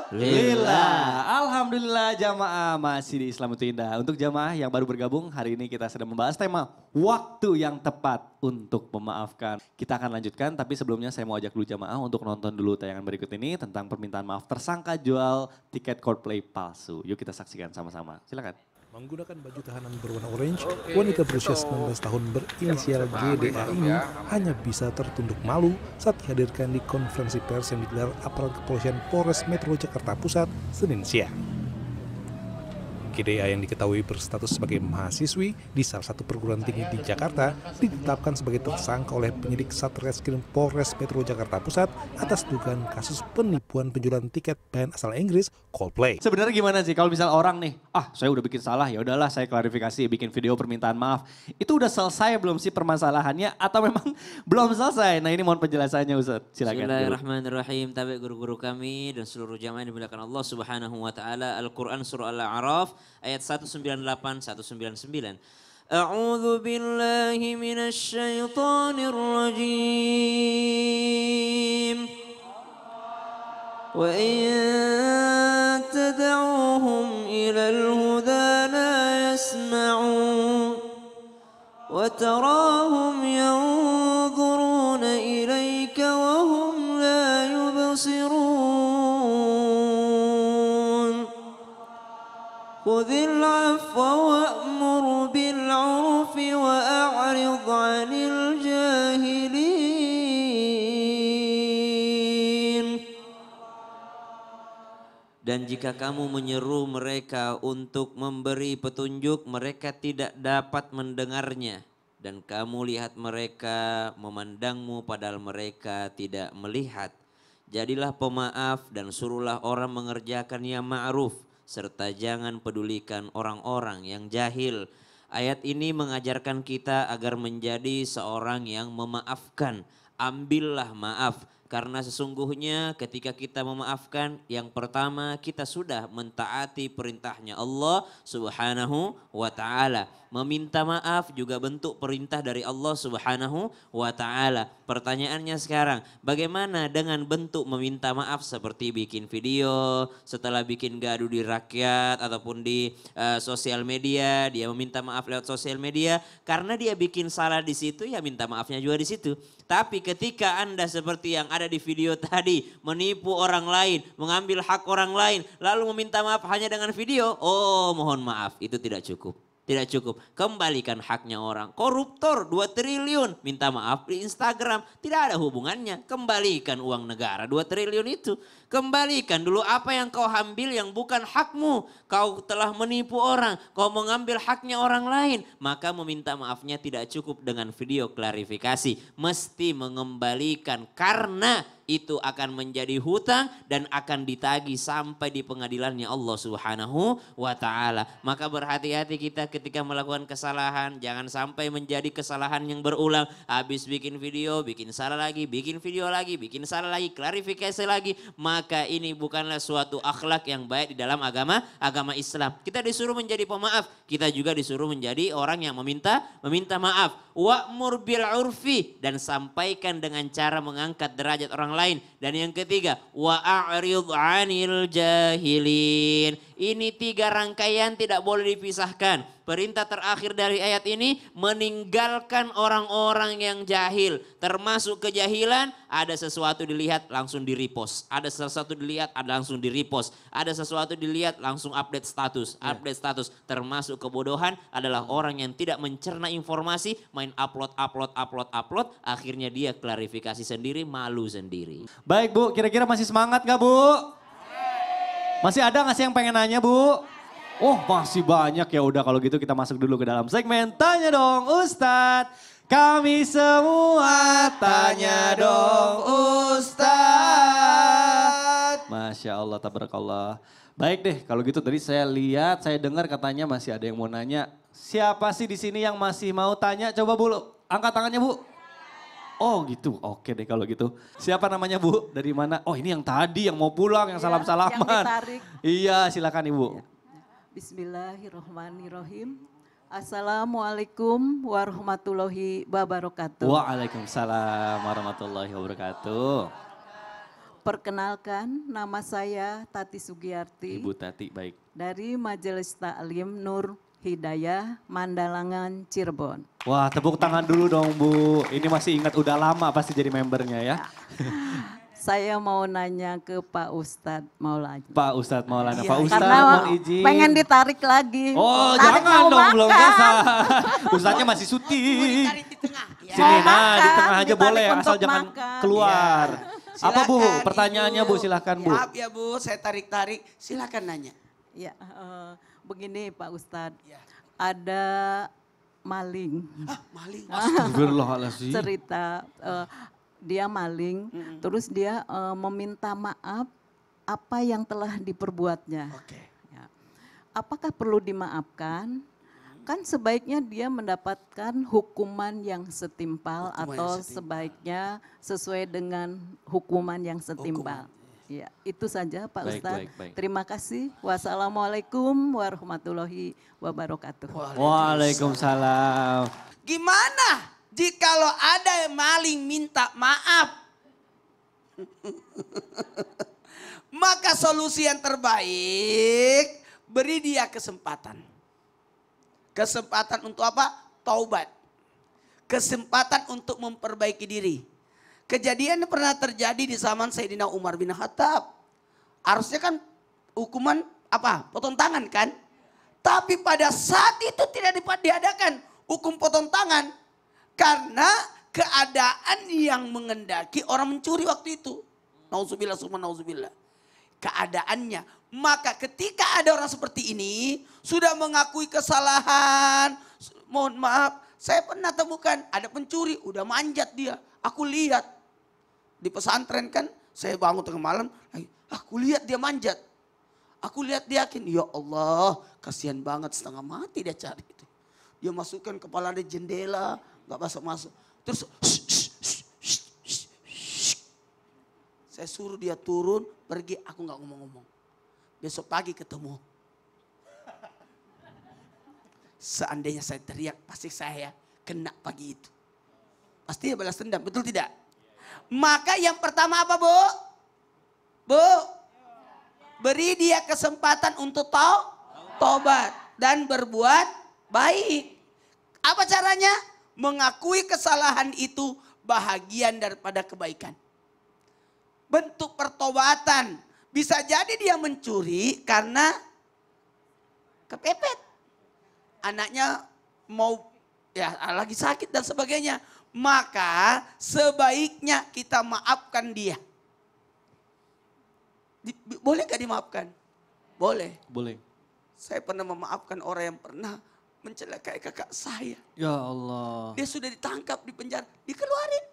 Lillah. Alhamdulillah jamaah masih di Islam itu Indah. Untuk jamaah yang baru bergabung, hari ini kita sedang membahas tema waktu yang tepat untuk memaafkan. Kita akan lanjutkan, tapi sebelumnya saya mau ajak dulu jamaah untuk nonton dulu tayangan berikut ini tentang permintaan maaf tersangka jual tiket Coldplay palsu. Yuk kita saksikan sama-sama. Silakan. Menggunakan baju tahanan berwarna orange, wanita berusia 19 tahun berinisial GDA ini hanya bisa tertunduk malu saat dihadirkan di konferensi pers yang digelar aparat kepolisian Polres Metro Jakarta Pusat Senin siang. GDA yang diketahui berstatus sebagai mahasiswi di salah satu perguruan tinggi di Jakarta ditetapkan sebagai tersangka oleh penyidik Satreskrim Polres Metro Jakarta Pusat atas dugaan kasus penipuan penjualan tiket band asal Inggris Coldplay. Sebenarnya gimana sih kalau misal orang nih, saya udah bikin salah, ya udahlah saya klarifikasi, bikin video permintaan maaf. Itu udah selesai belum sih permasalahannya atau memang belum selesai? Nah ini mohon penjelasannya Ustaz. Silakan. Bismillahirrahmanirrahim. Tabi guru-guru kami dan seluruh jamaah yang dimuliakan Allah Subhanahu wa taala. Al-Qur'an surah Al-A'raf ayat 198 199. A'udzu billahi minasy syaithanir rajim. Wa in tad'uuhum ilal huda la yasma'un wa tarahum yanzuruna ilayka wa hum la yubsirun. Khudhil 'afwa wa'mur bil 'urfi wa a'rid 'anil jahilin. Dan jika kamu menyeru mereka untuk memberi petunjuk, mereka tidak dapat mendengarnya. Dan kamu lihat mereka memandangmu padahal mereka tidak melihat. Jadilah pemaaf dan suruhlah orang mengerjakan yang ma'ruf. Serta jangan pedulikan orang-orang yang jahil. Ayat ini mengajarkan kita agar menjadi seorang yang memaafkan. Ambillah maaf. Karena sesungguhnya ketika kita memaafkan, yang pertama kita sudah mentaati perintahnya Allah Subhanahu wa ta'ala. Meminta maaf juga bentuk perintah dari Allah Subhanahu wa ta'ala. Pertanyaannya sekarang, bagaimana dengan bentuk meminta maaf seperti bikin video, setelah bikin gaduh di rakyat ataupun di sosial media, dia meminta maaf lewat sosial media karena dia bikin salah di situ, ya minta maafnya juga di situ. Tapi ketika Anda seperti yang ada di video tadi, menipu orang lain, mengambil hak orang lain, lalu meminta maaf hanya dengan video, oh mohon maaf, itu tidak cukup. Tidak cukup, kembalikan haknya orang. Koruptor 2 triliun, minta maaf di Instagram. Tidak ada hubungannya, kembalikan uang negara 2 triliun itu. Kembalikan dulu apa yang kau ambil yang bukan hakmu. Kau telah menipu orang, kau mengambil haknya orang lain. Maka meminta maafnya tidak cukup dengan video klarifikasi. Mesti mengembalikan karena itu akan menjadi hutang dan akan ditagih sampai di pengadilannya Allah Subhanahu wa ta'ala. Maka berhati-hati kita ketika melakukan kesalahan. Jangan sampai menjadi kesalahan yang berulang. Habis bikin video, bikin salah lagi, bikin video lagi, bikin salah lagi, klarifikasi lagi. Maka ini bukanlah suatu akhlak yang baik di dalam agama Islam. Kita disuruh menjadi pemaaf. Kita juga disuruh menjadi orang yang meminta maaf. Wa'mur bil 'urfi, dan sampaikan dengan cara mengangkat derajat orang lain. Dan yang ketiga, wa'arid 'anil jahilin. Ini 3 rangkaian tidak boleh dipisahkan. Perintah terakhir dari ayat ini meninggalkan orang-orang yang jahil. Termasuk kejahilan, ada sesuatu dilihat langsung di-repost. Ada sesuatu dilihat ada langsung di-repost. Ada sesuatu dilihat langsung update status. Update status. Termasuk kebodohan adalah orang yang tidak mencerna informasi, main upload. Akhirnya dia klarifikasi sendiri, malu sendiri. Baik Bu, kira-kira masih semangat gak Bu? Masih ada gak sih yang pengen nanya Bu? Oh masih banyak, ya udah kalau gitu kita masuk dulu ke dalam segmen Tanya Dong Ustadz. Kami semua tanya dong Ustadz. Masya Allah, tabarakallah. Baik deh, kalau gitu tadi saya lihat, saya dengar katanya masih ada yang mau nanya. Siapa sih di sini yang masih mau tanya? Coba Bu, angkat tangannya Bu. Oh gitu, oke deh kalau gitu. Siapa namanya Bu? Dari mana? Oh ini yang tadi, yang mau pulang, yang salam-salaman. Yang ditarik. Iya silakan Ibu. Bismillahirrahmanirrahim. Assalamualaikum warahmatullahi wabarakatuh. Waalaikumsalam warahmatullahi wabarakatuh. Perkenalkan, nama saya Tati Sugiyarti Ibu Tati, baik. dari Majelis Taklim Nur Hidayah, Mandalangan, Cirebon. Wah, tepuk tangan dulu dong Bu. Ini masih ingat, udah lama pasti jadi membernya ya. Saya mau nanya ke Pak Ustadz Maulana. Pak Ustadz Maulana. Iya, Pak Ustadz Karena mohon izin. pengen ditarik lagi. Oh, Tarik jangan mau dong, belum makan. selesai. Ustadznya masih syuting. Ditarik di tengah. Ya. Sini, Mau nah di makan, tengah aja ditarik boleh, asal untuk jangan makan. keluar. Apa Bu? Silakan, Pertanyaannya Ibu. Bu, silahkan Bu. Maaf ya Bu, saya tarik-tarik. Silakan nanya. Ya, begini Pak Ustadz, Ya. ada maling. Ah, maling. Astagfirullahaladzim. Cerita dia maling, terus dia meminta maaf apa yang telah diperbuatnya. Oke. Ya. Apakah perlu dimaafkan? Kan sebaiknya dia mendapatkan hukuman yang setimpal Hukuman yang atau setimpal. sebaiknya sesuai dengan hukuman yang setimpal. Ya, itu saja Pak Baik, Ustadz. baik, baik. Terima kasih. Wassalamualaikum warahmatullahi wabarakatuh. Waalaikumsalam. Gimana jikalau ada yang maling minta maaf? Maka solusi yang terbaik, beri dia kesempatan. Kesempatan untuk apa? Taubat. Kesempatan untuk memperbaiki diri. Kejadian yang pernah terjadi di zaman Sayyidina Umar bin Khattab. Harusnya kan hukuman apa? Potong tangan kan? Tapi pada saat itu tidak diadakan hukum potong tangan. Karena keadaan yang mengendaki orang mencuri waktu itu. Nauzubillah summa nauzubillah. Keadaannya. Maka ketika ada orang seperti ini sudah mengakui kesalahan. Mohon maaf, saya pernah temukan ada pencuri udah manjat dia. Aku lihat di pesantren kan, saya bangun tengah malam, aku lihat dia manjat. Aku lihat dia yakin, ya Allah kasihan banget setengah mati dia cari itu. Dia masukkan kepala di jendela, gak masuk-masuk. Terus saya suruh dia turun, pergi, aku gak ngomong-ngomong. Besok pagi ketemu. Seandainya saya teriak, pasti saya kena pagi itu. Pasti dia balas dendam, betul tidak? Maka yang pertama apa Bu? Bu, beri dia kesempatan untuk tobat dan berbuat baik. Apa caranya? Mengakui kesalahan itu bahagian daripada kebaikan. Bentuk pertobatan. Bisa jadi dia mencuri karena kepepet. Anaknya mau ya lagi sakit dan sebagainya. Maka sebaiknya kita maafkan dia. Boleh gak dimaafkan? Boleh. Boleh. Saya pernah memaafkan orang yang pernah mencelakai kakak saya. Ya Allah. Dia sudah ditangkap di penjara, dikeluarin.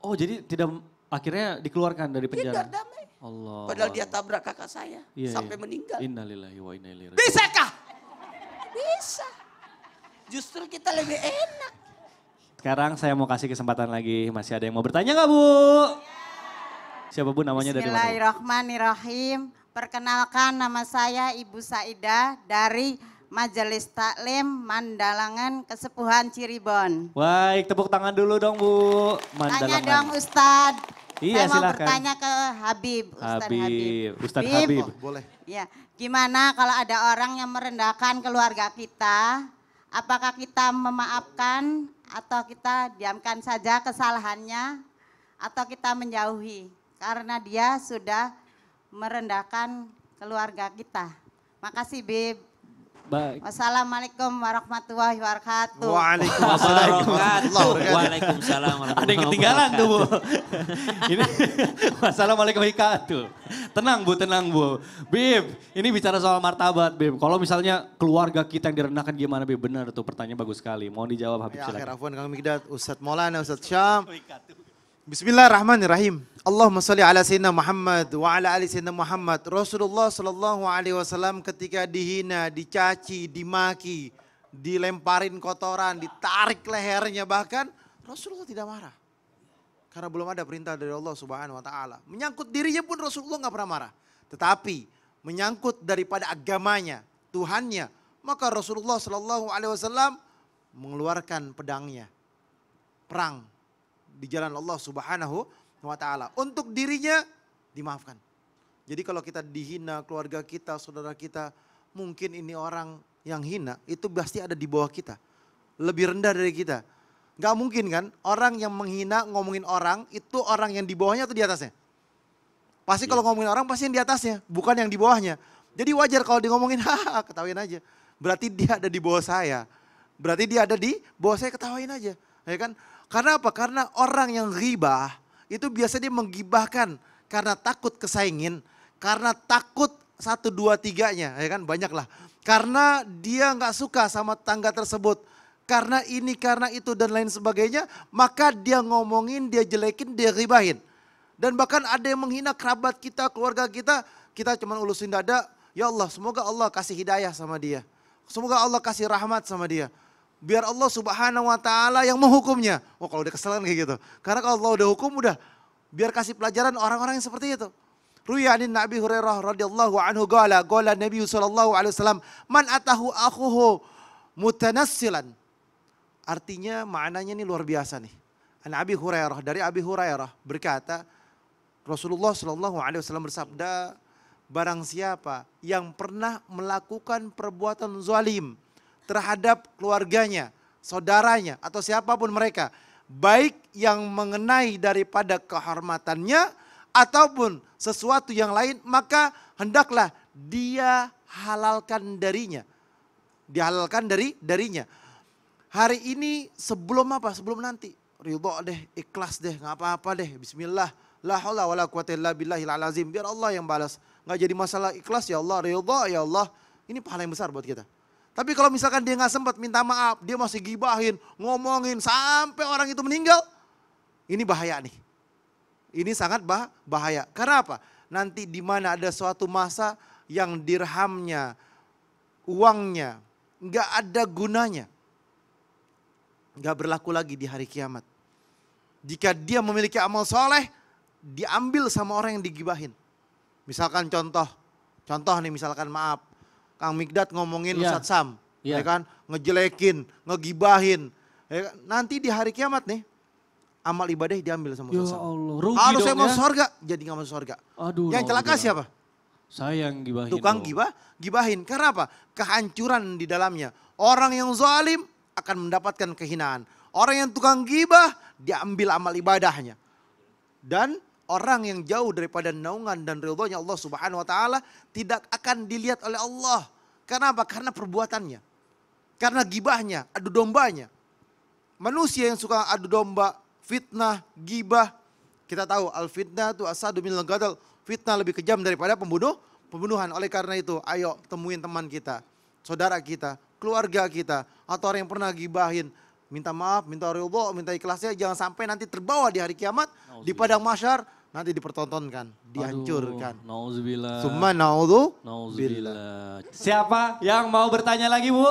Oh jadi tidak akhirnya dikeluarkan dari Dia penjara? damai. Allah. Padahal dia tabrak kakak saya Iya, sampai iya. meninggal. Innalillahi wa inna ilaihi raji'un. Bisakah? Bisa. Justru kita lebih enak. Sekarang saya mau kasih kesempatan lagi. Masih ada yang mau bertanya nggak Bu? Siapa Bu namanya dari mana? Bu? Bismillahirrahmanirrahim. Perkenalkan nama saya Ibu Saidah dari Majelis Taklim Mandalangan Kesepuhan Cirebon. Baik, tepuk tangan dulu dong Bu. Tanya Mandalangan. dong Ustadz. Iya, saya mau silakan. bertanya ke Habib. Ustadz Habib. Ustadz Bib, Habib. Boleh. Ya, gimana kalau ada orang yang merendahkan keluarga kita? Apakah kita memaafkan atau kita diamkan saja kesalahannya atau kita menjauhi karena dia sudah merendahkan keluarga kita. Makasih Bib. Baik. Wassalamualaikum warahmatullahi wabarakatuh. Waalaikumsalam. Ada yang ketinggalan tuh Bu. Ini wassalamualaikum warahmatullahi wabarakatuh. Tenang Bu. Bib, ini bicara soal martabat Bib. Kalau misalnya keluarga kita yang direndahkan gimana Bib? Benar tuh pertanyaan bagus sekali. Mohon dijawab Habib Ya akhir silakan. afwan Kang Migdad, Ustadz Maulana, Ustadz Syam. Bismillahirrahmanirrahim. Allahumma salli ala Sayyidina Muhammad wa ala ali Sayyidina Muhammad. Rasulullah sallallahu alaihi wasallam ketika dihina, dicaci, dimaki, dilemparin kotoran, ditarik lehernya bahkan Rasulullah tidak marah. Karena belum ada perintah dari Allah Subhanahu wa taala. Menyangkut dirinya pun Rasulullah nggak pernah marah. Tetapi menyangkut daripada agamanya, Tuhannya, maka Rasulullah sallallahu alaihi wasallam mengeluarkan pedangnya. Perang di jalan Allah Subhanahu wa taala. Untuk dirinya dimaafkan. Jadi kalau kita dihina keluarga kita, saudara kita, mungkin ini orang yang hina itu pasti ada di bawah kita. Lebih rendah dari kita. Gak mungkin kan orang yang menghina ngomongin orang itu orang yang di bawahnya atau di atasnya? Pasti kalau ngomongin orang pasti yang di atasnya, bukan yang di bawahnya. Jadi wajar kalau dia ngomongin, haha ketawain aja. Berarti dia ada di bawah saya. Berarti dia ada di bawah saya, ketawain aja. Ya kan? Karena apa? Karena orang yang ghibah itu biasanya dia menggibahkan karena takut kesaingin, karena takut 1, 2, 3-nya, ya kan banyak lah. Karena dia nggak suka sama tangga tersebut, karena ini, karena itu dan lain sebagainya, maka dia ngomongin, dia jelekin, dia ghibahin. Dan bahkan ada yang menghina kerabat kita, keluarga kita cuma ulusin dada, ya Allah semoga Allah kasih hidayah sama dia. Semoga Allah kasih rahmat sama dia. Biar Allah subhanahu wa ta'ala yang menghukumnya. Oh kalau udah kesel kan kayak gitu. Karena kalau Allah udah hukum udah. Biar kasih pelajaran orang-orang yang seperti itu. Ruyanin Nabi Hurairah radhiyallahu anhu qala Nabi sallallahu alaihi wasallam man atahu akhuhu mutanassilan. Artinya maknanya ini luar biasa nih. Abi Hurairah, dari Abi Hurairah berkata Rasulullah sallallahu alaihi wasallam bersabda, barang siapa yang pernah melakukan perbuatan zalim terhadap keluarganya, saudaranya atau siapapun mereka, baik yang mengenai daripada kehormatannya ataupun sesuatu yang lain, maka hendaklah dia halalkan darinya. Dihalalkan darinya. Hari ini sebelum apa? Sebelum nanti. Ridho deh, ikhlas deh, nggak apa-apa deh. Bismillah. La haula wala quwata illa billahil azim. Biar Allah yang balas. Nggak jadi masalah, ikhlas ya Allah, ridho ya Allah. Ini pahala yang besar buat kita. Tapi kalau misalkan dia nggak sempat minta maaf, dia masih gibahin, ngomongin sampai orang itu meninggal. Ini bahaya nih. Ini sangat bahaya. Karena apa? Nanti di mana ada suatu masa yang dirhamnya, uangnya, nggak ada gunanya. Nggak berlaku lagi di hari kiamat. Jika dia memiliki amal soleh, diambil sama orang yang digibahin. Misalkan contoh nih misalkan maaf, Kang Mikdad ngomongin Ustadz Sam, ya kan, ngejelekin, ngegibahin. Ya, nanti di hari kiamat nih, amal ibadah diambil sama Ustadz Sam. Allah, rugi harusnya dong masuk surga, jadi nggak masuk surga. Aduh, yang celaka siapa? Saya yang gibahin. Tukang gibahin. Karena apa? Kehancuran di dalamnya. Orang yang zalim akan mendapatkan kehinaan. Orang yang tukang gibah, diambil amal ibadahnya. Dan orang yang jauh daripada naungan dan ridhonya Allah subhanahu wa ta'ala tidak akan dilihat oleh Allah. Karena apa? Karena perbuatannya. Karena gibahnya, adu dombanya. Manusia yang suka adu domba, fitnah, gibah. Kita tahu al-fitnah itu asadu minal qatl. Fitnah lebih kejam daripada pembunuhan. Oleh karena itu, ayo temuin teman kita, saudara kita, keluarga kita, atau orang yang pernah gibahin. Minta maaf, minta ridho, minta ikhlasnya. Jangan sampai nanti terbawa di hari kiamat, di padang mahsyar, nanti dipertontonkan, dihancurkan. Nauzubillah. Summa naudzu. Nauzubillah. Siapa yang mau bertanya lagi, Bu?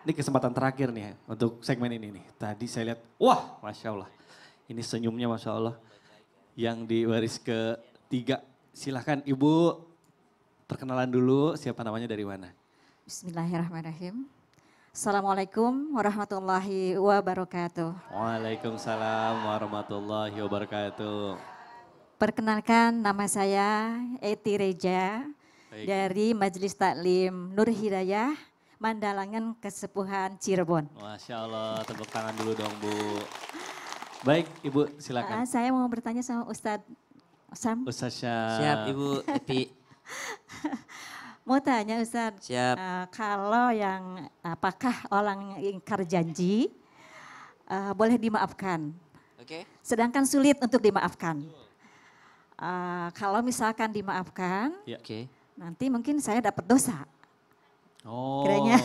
Ini kesempatan terakhir nih untuk segmen ini nih. Tadi saya lihat, wah Masya Allah. Ini senyumnya Masya Allah. Yang di baris ketiga. Silahkan Ibu perkenalan dulu siapa namanya dari mana. Bismillahirrahmanirrahim. Assalamualaikum warahmatullahi wabarakatuh. Waalaikumsalam warahmatullahi wabarakatuh. Perkenalkan nama saya Eti Reja. Baik. Dari Majelis Taklim Nur Hidayah, Mandalangan Kesepuhan Cirebon. Masya Allah, tepuk tangan dulu dong Bu. Baik Ibu silakan. Saya mau bertanya sama Ustadz Sam. Ustaz Syam. Siap Ibu Eti. Mau tanya Ustadz, Siap. kalau yang apakah orang ingkar janji boleh dimaafkan? Oke. Sedangkan sulit untuk dimaafkan. Kalau misalkan dimaafkan, Ya. Oke. nanti mungkin saya dapat dosa. Oh, Kiranya.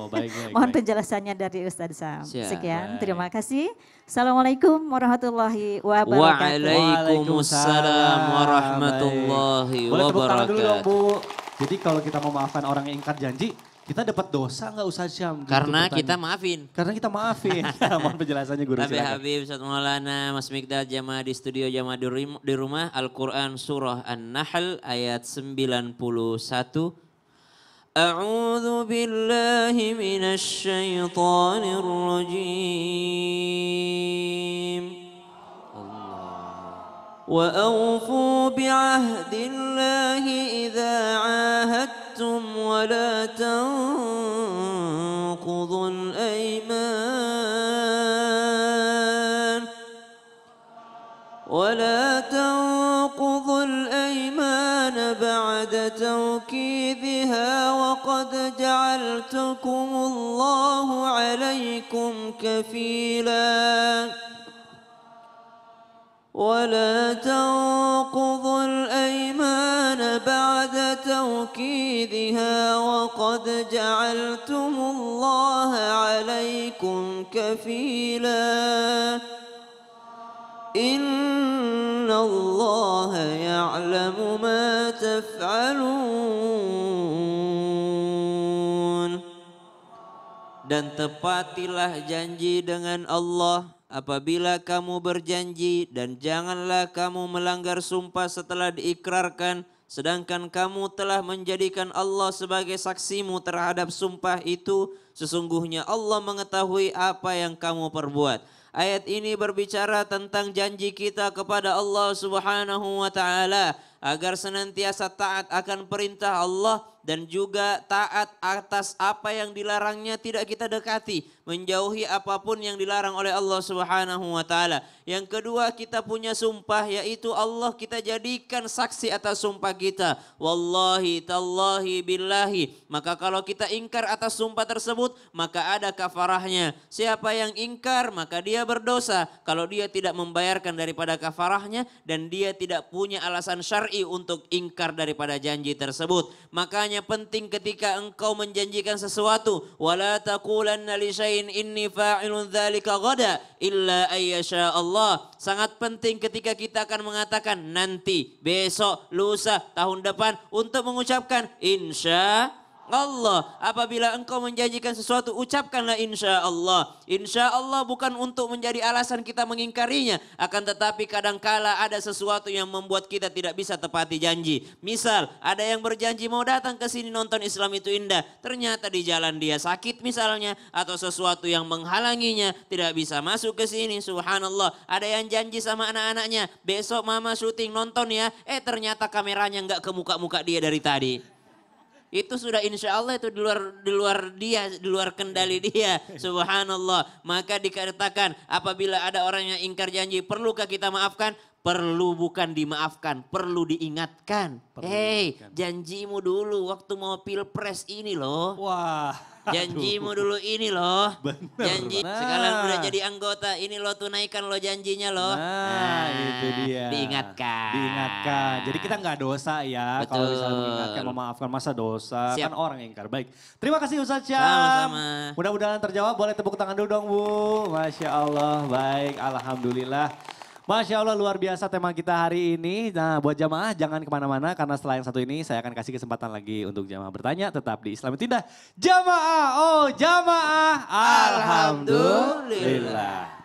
baik. Mohon penjelasannya dari Ustadz Sam. Siap. Sekian, Baik. terima kasih. Assalamualaikum warahmatullahi wabarakatuh. Waalaikumsalam warahmatullahi Boleh tepuk tangan dulu dong wabarakatuh. Bu. Jadi kalau kita memaafkan orang yang ingkar janji, kita dapat dosa nggak Ustaz Syam? Gitu Karena pertanyaan. kita maafin. Karena kita maafin. Mohon penjelasannya Guru Habib silakan. Habib Ustaz Maulana Mas Mikdad jamaah di studio jamaah di rumah Al-Quran surah An-Nahl ayat 91. A'udzu billahi minasy syaithanir rajim. Allah. وأوفوا بعهد الله إذا عاهدتم ولا تنقضوا الأيمان بعد توكيدها وقد جعلتكم الله عليكم كفيلا ولا تنقضوا الأيمان بعد توكيدها وقد جعلتم الله عليكم كفيلا إن الله يعلم ما تفعلون. Dan tepatilah janji dengan Allah apabila kamu berjanji, dan janganlah kamu melanggar sumpah setelah diikrarkan, sedangkan kamu telah menjadikan Allah sebagai saksimu terhadap sumpah itu. Sesungguhnya Allah mengetahui apa yang kamu perbuat. Ayat ini berbicara tentang janji kita kepada Allah Subhanahu wa taala agar senantiasa taat akan perintah Allah dan juga taat atas apa yang dilarangnya tidak kita dekati, menjauhi apapun yang dilarang oleh Allah Subhanahu wa taala. Yang kedua, kita punya sumpah, yaitu Allah kita jadikan saksi atas sumpah kita. Wallahi tallahi billahi. Maka kalau kita ingkar atas sumpah tersebut, maka ada kafarahnya. Siapa yang ingkar maka dia berdosa kalau dia tidak membayarkan daripada kafarahnya dan dia tidak punya alasan syar'i untuk ingkar daripada janji tersebut. Makanya penting ketika engkau menjanjikan sesuatu, wala taqulanna li syai'in inni fa'ilun dzalika ghada illa ayyasha Allah. Sangat penting ketika kita akan mengatakan nanti, besok, lusa, tahun depan untuk mengucapkan insya Allah. Apabila engkau menjanjikan sesuatu, ucapkanlah insya Allah. Insya Allah bukan untuk menjadi alasan kita mengingkarinya, akan tetapi kadangkala ada sesuatu yang membuat kita tidak bisa tepati janji. Misal ada yang berjanji mau datang ke sini nonton Islam Itu Indah, ternyata di jalan dia sakit misalnya, atau sesuatu yang menghalanginya tidak bisa masuk ke sini. Subhanallah, ada yang janji sama anak-anaknya, besok mama syuting nonton ya, ternyata kameranya nggak ke muka-muka dia dari tadi. Itu sudah insya Allah, itu di luar dia, di luar kendali dia. Subhanallah. Maka dikatakan apabila ada orang yang ingkar janji, perlukah kita maafkan? Perlu, bukan dimaafkan, perlu diingatkan. Hei, janjimu dulu waktu mau pilpres ini loh. Wah. Janjimu dulu ini loh. Bener. Janji sekarang udah jadi anggota, ini loh tunaikan loh janjinya loh. Nah, itu dia. Diingatkan. Diingatkan. Jadi kita nggak dosa ya. Betul. Kalau misalnya mengingatkan, memaafkan, masa dosa. Siap. Kan orang yang ingkar. Baik. Terima kasih Ustaz Syam. Sama-sama. Mudah-mudahan terjawab. Boleh tepuk tangan dulu dong Bu. Masya Allah. Baik. Alhamdulillah. Masya Allah, luar biasa tema kita hari ini. Nah, buat jamaah jangan kemana-mana karena setelah yang satu ini saya akan kasih kesempatan lagi untuk jamaah bertanya. Tetap di Islam Itu Indah. Jamaah, oh jamaah. Alhamdulillah.